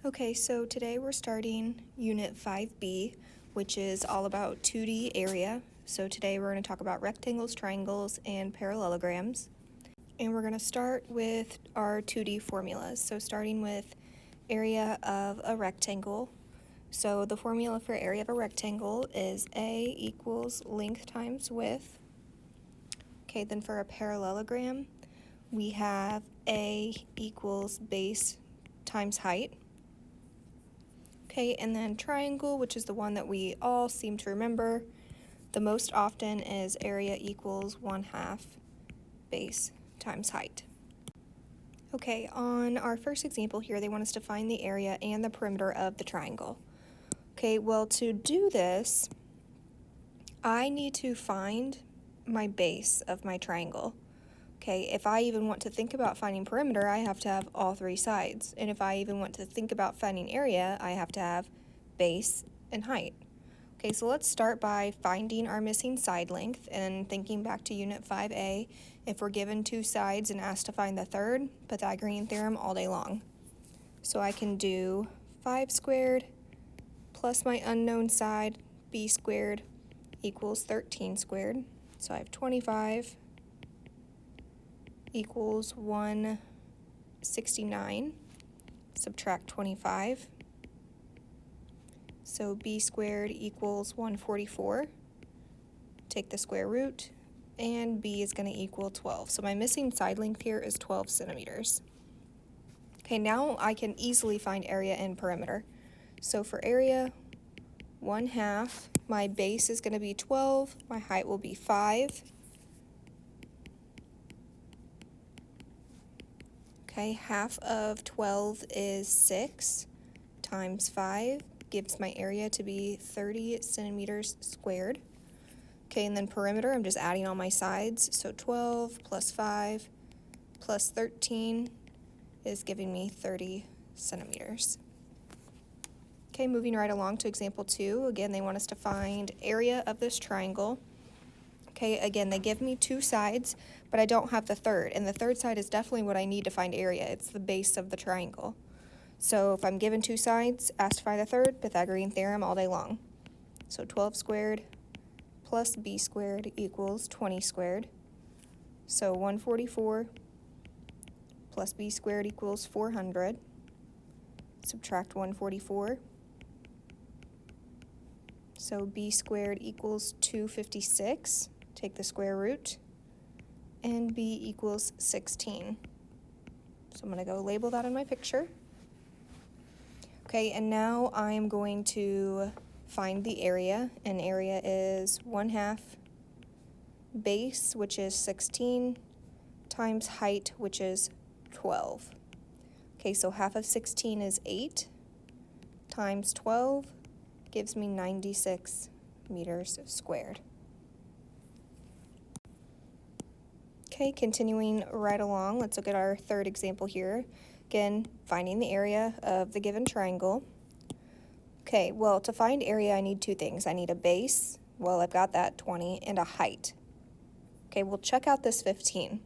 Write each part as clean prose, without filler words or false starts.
Okay, so today we're starting Unit 5B, which is all about 2D area. So today we're going to talk about rectangles, triangles, and parallelograms. And we're going to start with our 2D formulas. So starting with area of a rectangle. So the formula for area of a rectangle is A equals length times width. Okay, then for a parallelogram, we have A equals base times height. Okay, and then triangle, which is the one that we all seem to remember the most often, is area equals 1/2 base times height. Okay, on our first example here, they want us to find the area and the perimeter of the triangle. Okay, well, to do this, I need to find my base of my triangle. Okay, if I even want to think about finding perimeter, I have to have all three sides. And if I even want to think about finding area, I have to have base and height. Okay, so let's start by finding our missing side length and thinking back to Unit 5A. If we're given two sides and asked to find the third, Pythagorean theorem all day long. So I can do 5 squared plus my unknown side, b squared, equals 13 squared. So I have 25 equals 169, subtract 25, so b squared equals 144, take the square root, and b is going to equal 12. So my missing side length here is 12 centimeters. Okay, now I can easily find area and perimeter. So for area, 1/2, my base is going to be 12, my height will be 5. Okay, half of 12 is 6 times 5 gives my area to be 30 centimeters squared. Okay, and then perimeter, I'm just adding all my sides. So 12 plus 5 plus 13 is giving me 30 centimeters. Okay, moving right along to example 2. Again, they want us to find area of this triangle. Okay, again, they give me two sides, but I don't have the third, and the third side is definitely what I need to find area. It's the base of the triangle. So if I'm given two sides, asked to find the third, Pythagorean theorem all day long. So 12 squared plus b squared equals 20 squared. So 144 plus b squared equals 400. Subtract 144. So b squared equals 256. Take the square root, and b equals 16. So I'm going to go label that in my picture. Okay, and now I'm going to find the area, and area is 1/2 base, which is 16, times height, which is 12. Okay, so half of 16 is 8, times 12 gives me 96 meters squared. Okay, continuing right along, let's look at our third example here. Again, finding the area of the given triangle. Okay, well, to find area, I need two things. I need a base, well, I've got that, 20, and a height. Okay, well, check out this 15.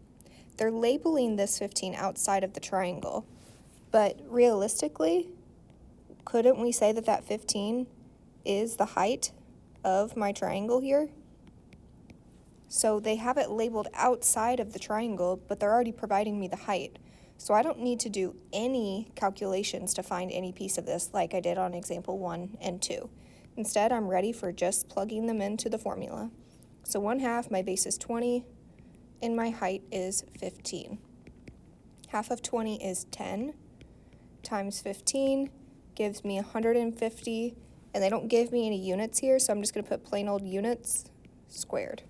They're labeling this 15 outside of the triangle, but realistically, couldn't we say that that 15 is the height of my triangle here? So they have it labeled outside of the triangle, but they're already providing me the height. So I don't need to do any calculations to find any piece of this like I did on example 1 and 2. Instead, I'm ready for just plugging them into the formula. So 1/2, my base is 20, and my height is 15. Half of 20 is 10, times 15 gives me 150, and they don't give me any units here, so I'm just going to put plain old units squared.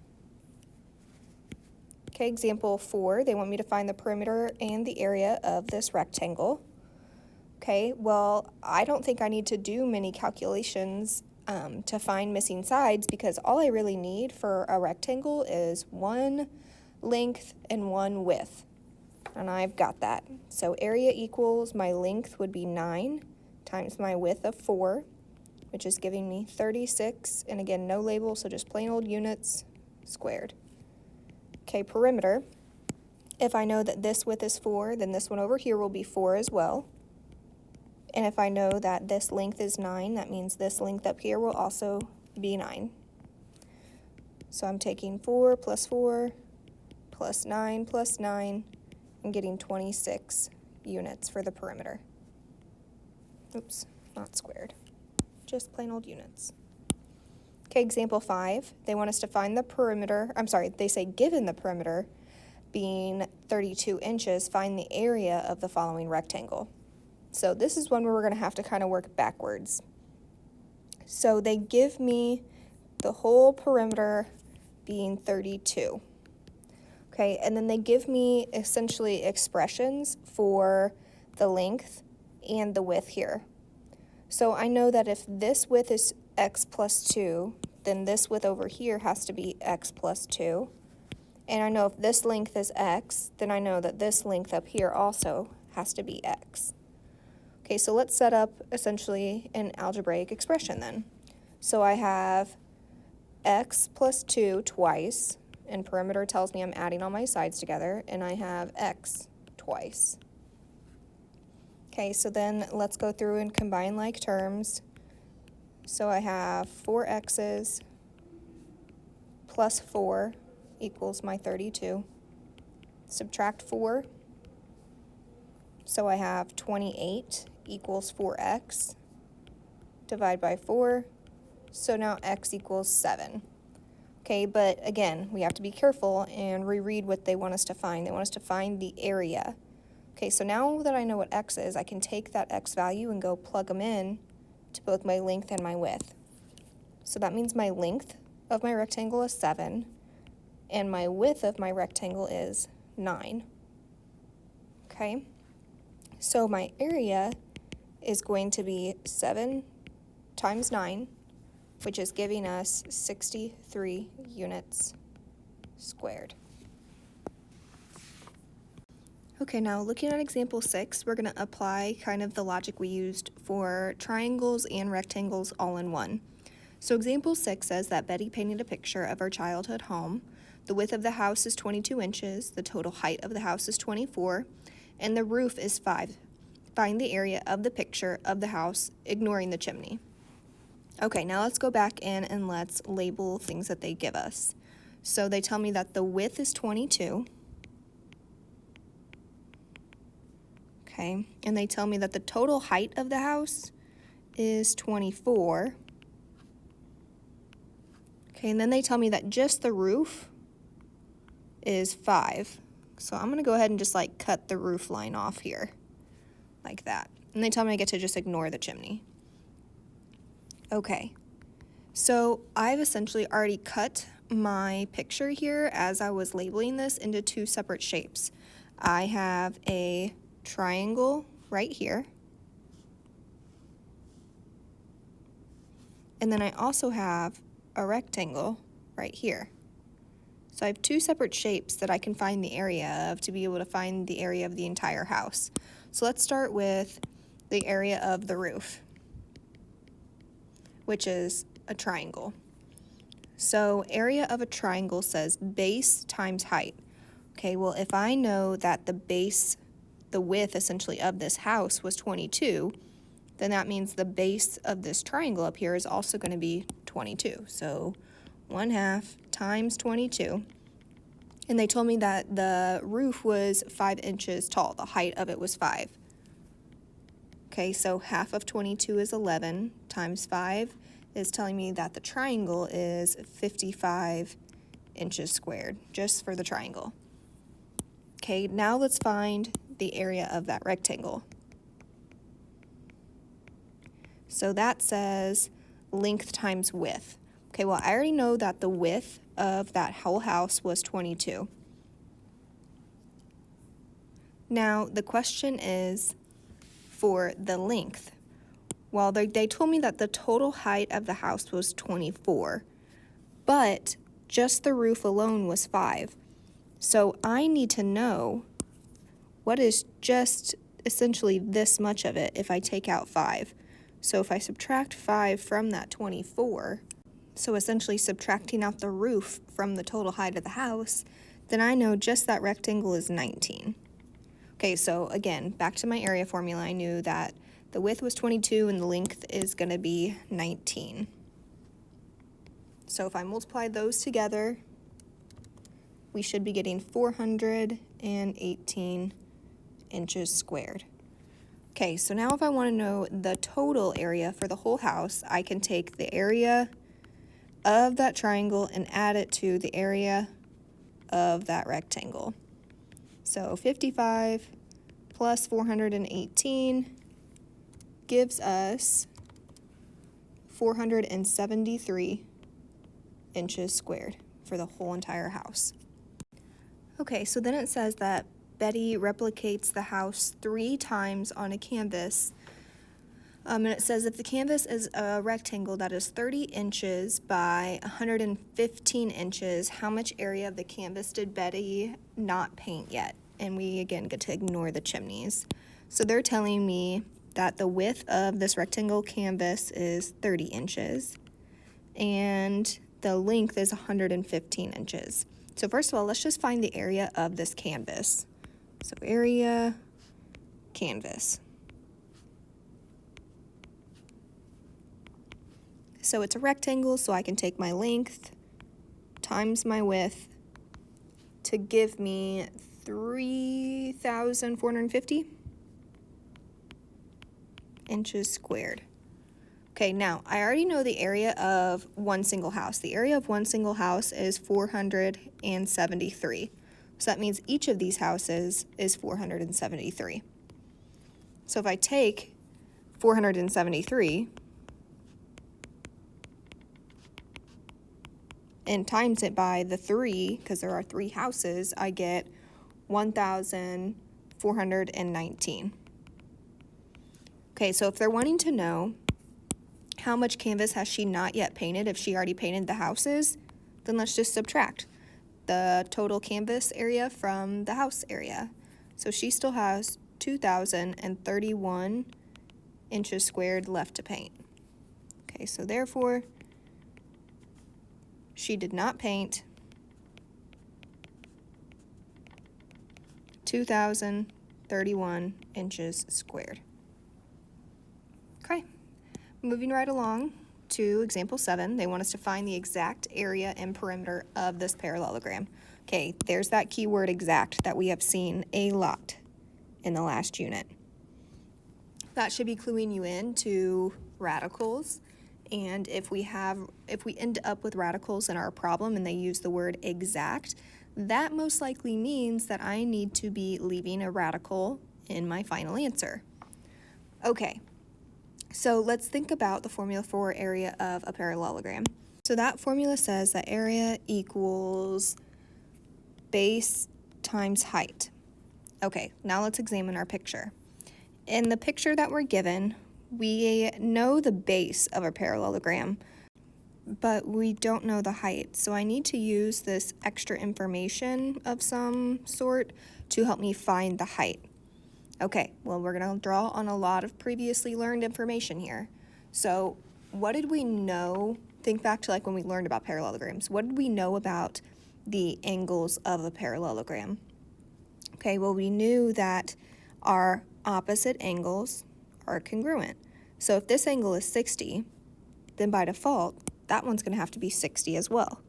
Okay, example 4, they want me to find the perimeter and the area of this rectangle. Okay, well, I don't think I need to do many calculations to find missing sides, because all I really need for a rectangle is one length and one width. And I've got that. So area equals, my length would be 9 times my width of 4, which is giving me 36, and again, no label, so just plain old units squared. Okay, perimeter. If I know that this width is 4, then this one over here will be 4 as well. And if I know that this length is 9, that means this length up here will also be 9. So I'm taking 4 plus 4 plus 9 plus 9 and getting 26 units for the perimeter. Oops, not squared, just plain old units. Okay, example 5, they want us to find the perimeter, they say given the perimeter being 32 inches, find the area of the following rectangle. So this is one where we're going to have to kind of work backwards. So they give me the whole perimeter being 32. Okay, and then they give me essentially expressions for the length and the width here. So I know that if this width is x plus 2, then this width over here has to be x plus 2. And I know if this length is x, then I know that this length up here also has to be x. Okay, so let's set up essentially an algebraic expression then. So I have x plus 2 twice, and perimeter tells me I'm adding all my sides together, and I have x twice. Okay, so then let's go through and combine like terms. So I have 4x's plus 4 equals my 32. Subtract 4. So I have 28 equals 4x. Divide by 4. So now x equals 7. Okay, but again, we have to be careful and reread what they want us to find. They want us to find the area. Okay, so now that I know what x is, I can take that x value and go plug them in to both my length and my width. So that means my length of my rectangle is 7, and my width of my rectangle is 9. Okay, so my area is going to be 7 times 9, which is giving us 63 units squared. Okay, now looking at example 6, we're going to apply kind of the logic we used for triangles and rectangles all in one. So example 6 says that Betty painted a picture of her childhood home. The width of the house is 22 inches, the total height of the house is 24, and the roof is 5. Find the area of the picture of the house, ignoring the chimney. Okay, now let's go back in and let's label things that they give us. So they tell me that the width is 22. Okay, and they tell me that the total height of the house is 24. Okay, and then they tell me that just the roof is 5. So I'm going to go ahead and just like cut the roof line off here, like that. And they tell me I get to just ignore the chimney. Okay, so I've essentially already cut my picture here as I was labeling this into two separate shapes. I have a triangle right here, and then I also have a rectangle right here. So I have two separate shapes that I can find the area of to be able to find the area of the entire house. So let's start with the area of the roof, which is a triangle. So area of a triangle says base times height. Okay, well if I know that the width essentially of this house was 22, then that means the base of this triangle up here is also going to be 22. So 1/2 times 22. And they told me that the roof was 5 inches tall. The height of it was 5. Okay, so half of 22 is 11 times 5 is telling me that the triangle is 55 inches squared, just for the triangle. Okay, now let's find the area of that rectangle. So that says length times width. Okay, well I already know that the width of that whole house was 22. Now the question is for the length. Well, they told me that the total height of the house was 24, but just the roof alone was 5. So I need to know what is just essentially this much of it if I take out 5. So if I subtract 5 from that 24, so essentially subtracting out the roof from the total height of the house, then I know just that rectangle is 19. Okay, so again, back to my area formula, I knew that The width was 22 and the length is going to be 19. So if I multiply those together, we should be getting 418 inches squared. Okay, so now if I want to know the total area for the whole house, I can take the area of that triangle and add it to the area of that rectangle. So 55 plus 418 gives us 473 inches squared for the whole entire house. Okay, so then it says that Betty replicates the house 3 times on a canvas. And it says if the canvas is a rectangle that is 30 inches by 115 inches, how much area of the canvas did Betty not paint yet? And we again get to ignore the chimneys. So they're telling me that the width of this rectangle canvas is 30 inches and the length is 115 inches. So first of all, let's just find the area of this canvas. So area, canvas. So it's a rectangle, so I can take my length times my width to give me 3,450 inches squared. Okay, now I already know the area of one single house. The area of one single house is 473. So that means each of these houses is 473. So if I take 473 and times it by the 3, because there are 3 houses, I get 1,419. Okay, so if they're wanting to know how much canvas has she not yet painted if she already painted the houses, then let's just subtract the total canvas area from the house area. So she still has 2,031 inches squared left to paint. Okay, so therefore, she did not paint 2,031 inches squared. Okay, moving right along to example 7, they want us to find the exact area and perimeter of this parallelogram. Okay, there's that keyword exact that we have seen a lot in the last unit. That should be cluing you in to radicals, and if we end up with radicals in our problem and they use the word exact, that most likely means that I need to be leaving a radical in my final answer. Okay. So let's think about the formula for area of a parallelogram. So that formula says that area equals base times height. Okay, now let's examine our picture. In the picture that we're given, we know the base of a parallelogram, but we don't know the height. So I need to use this extra information of some sort to help me find the height. Okay, well, we're going to draw on a lot of previously learned information here. So what did we know? Think back to like when we learned about parallelograms. What did we know about the angles of a parallelogram? Okay, well, we knew that our opposite angles are congruent. So if this angle is 60, then by default, that one's going to have to be 60 as well.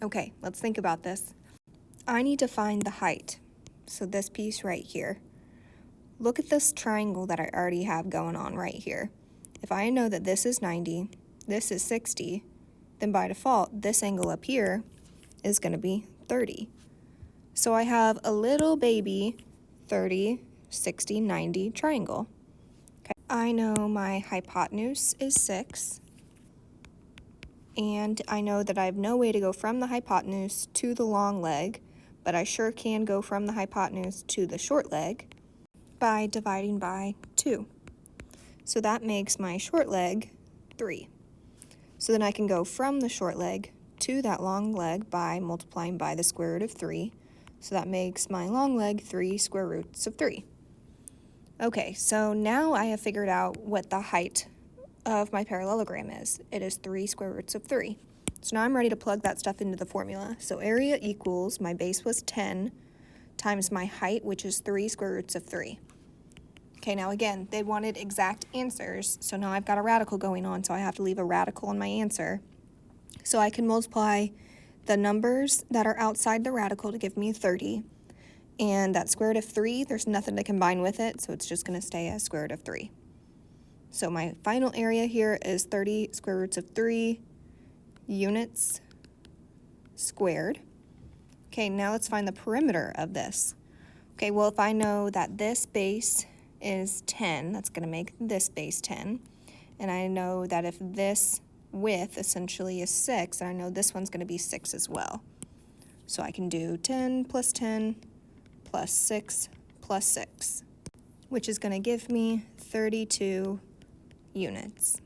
Okay, let's think about this. I need to find the height. So this piece right here. Look at this triangle that I already have going on right here. If I know that this is 90, this is 60, then by default, this angle up here is going to be 30. So I have a little baby 30, 60, 90 triangle. Okay. I know my hypotenuse is 6, and I know that I have no way to go from the hypotenuse to the long leg, but I sure can go from the hypotenuse to the short leg by dividing by 2. So that makes my short leg 3. So then I can go from the short leg to that long leg by multiplying by the square root of 3. So that makes my long leg 3 square roots of 3. Okay, so now I have figured out what the height of my parallelogram is. It is 3 square roots of 3. So now I'm ready to plug that stuff into the formula. So area equals, my base was 10, times my height, which is 3 square roots of 3. Okay, now again, they wanted exact answers, so now I've got a radical going on, so I have to leave a radical in my answer. So I can multiply the numbers that are outside the radical to give me 30, and that square root of 3, there's nothing to combine with it, so it's just going to stay as square root of 3. So my final area here is 30 square roots of 3 units squared. Okay, now let's find the perimeter of this. Okay, well, if I know that this base is 10, that's going to make this base 10. And I know that if this width essentially is 6, and I know this one's going to be 6 as well. So I can do 10 plus 10 plus 6 plus 6, which is going to give me 32 units.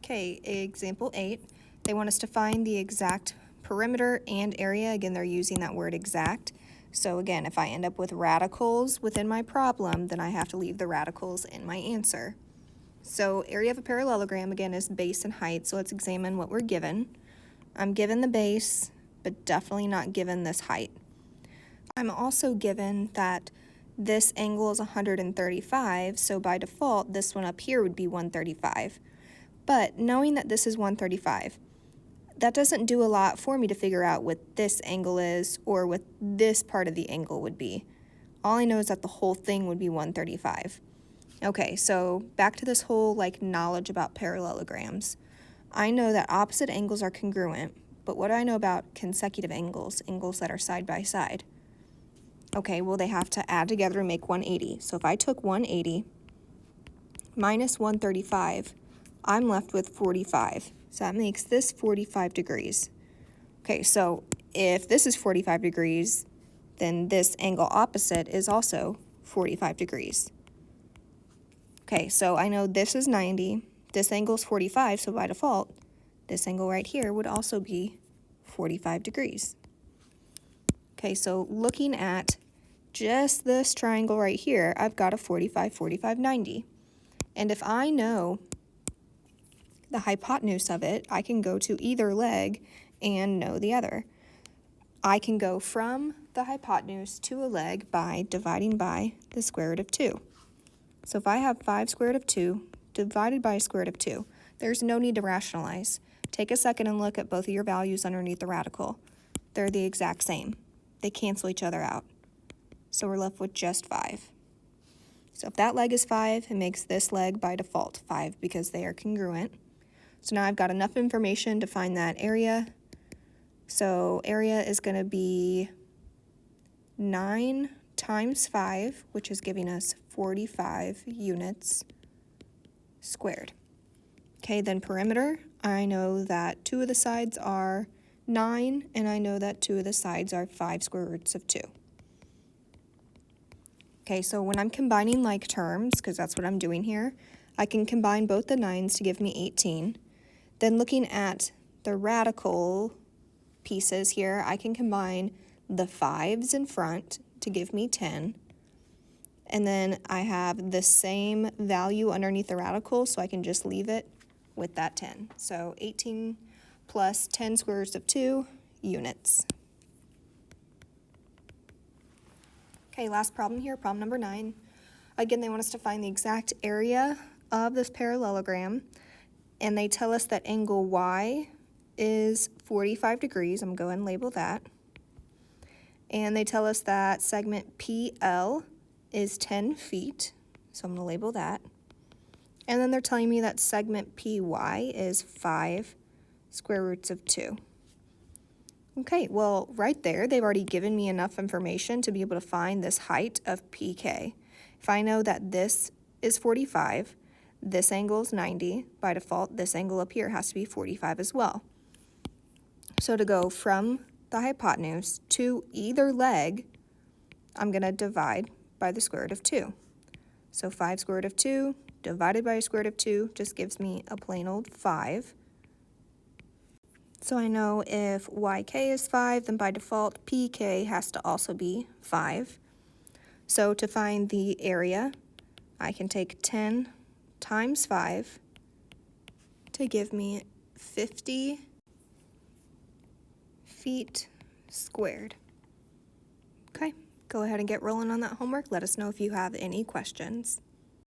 Okay, example 8. They want us to find the exact perimeter and area. Again, they're using that word exact. So again, if I end up with radicals within my problem, then I have to leave the radicals in my answer. So area of a parallelogram, again, is base and height. So let's examine what we're given. I'm given the base, but definitely not given this height. I'm also given that this angle is 135, so by default, this one up here would be 135. But knowing that this is 135, that doesn't do a lot for me to figure out what this angle is or what this part of the angle would be. All I know is that the whole thing would be 135. Okay, so back to this whole knowledge about parallelograms. I know that opposite angles are congruent, but what do I know about consecutive angles, angles that are side by side? Okay, well, they have to add together and make 180. So if I took 180 minus 135, I'm left with 45. So that makes this 45 degrees. Okay, so if this is 45 degrees, then this angle opposite is also 45 degrees. Okay, so I know this is 90, this angle is 45, so by default, this angle right here would also be 45 degrees. Okay, so looking at just this triangle right here, I've got a 45, 45, 90. And if I know the hypotenuse of it, I can go to either leg and know the other. I can go from the hypotenuse to a leg by dividing by the square root of 2. So if I have 5 square root of 2 divided by square root of 2, there's no need to rationalize. Take a second and look at both of your values underneath the radical. They're the exact same. They cancel each other out. So we're left with just 5. So if that leg is 5, it makes this leg by default 5 because they are congruent. So now I've got enough information to find that area. So area is going to be 9 times 5, which is giving us 45 units squared. Okay, then perimeter, I know that 2 of the sides are 9, and I know that 2 of the sides are 5 square roots of 2. Okay, so when I'm combining like terms, because that's what I'm doing here, I can combine both the 9s to give me 18. Then looking at the radical pieces here, I can combine the 5s in front to give me 10. And then I have the same value underneath the radical, so I can just leave it with that 10. So 18 plus 10 square roots of 2 units. Okay, last problem here, problem number 9. Again, they want us to find the exact area of this parallelogram, and they tell us that angle Y is 45 degrees. I'm going to go ahead and label that. And they tell us that segment PL is 10 feet, so I'm going to label that. And then they're telling me that segment PY is 5 square roots of 2. Okay, well, right there, they've already given me enough information to be able to find this height of PK. If I know that this is 45, this angle is 90, by default, this angle up here has to be 45 as well. So to go from the hypotenuse to either leg, I'm going to divide by the square root of 2. So 5 square root of 2 divided by a square root of 2 just gives me a plain old 5. So I know if YK is 5, then by default PK has to also be 5. So to find the area, I can take 10 times 5 to give me 50 feet squared. Okay, Go ahead and get rolling on that homework. Let us know if you have any questions.